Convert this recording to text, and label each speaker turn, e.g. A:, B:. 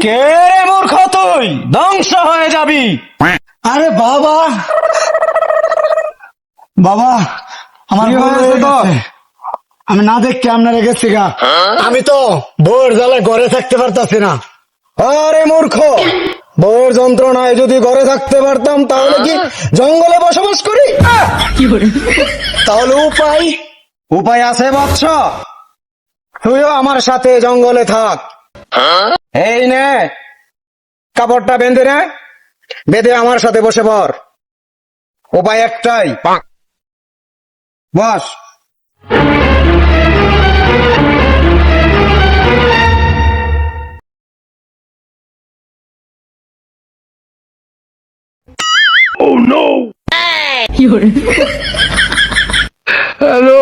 A: কে রে মূর্খ তুই? ধ্বংস হয়ে যাবি।
B: আরে বাবা, বাবা আমার
A: কি
B: ভুল
A: হয়েছে
B: হয়ে
A: তোর?
B: গেছে। আমি না দেখতে আপনারা গেছি গা। আমি তো বউয়ের জ্বালায় ঘরে থাকতে পারতাছি না।
A: আরে মূর্খ, বউয়ের যন্ত্রণায় যদি ঘরে থাকতে পারতাম তাহলে কি জঙ্গলে বসবাস করি? তাহলে উপায় উপায় আছে বৎস, তুইও আমার সাথে জঙ্গলে থাক। এই নে কাপড়টা বেঁধে নে, বেঁধে আমার সাথে বসে পড়। উপায় একটাই, বস। হ্যালো।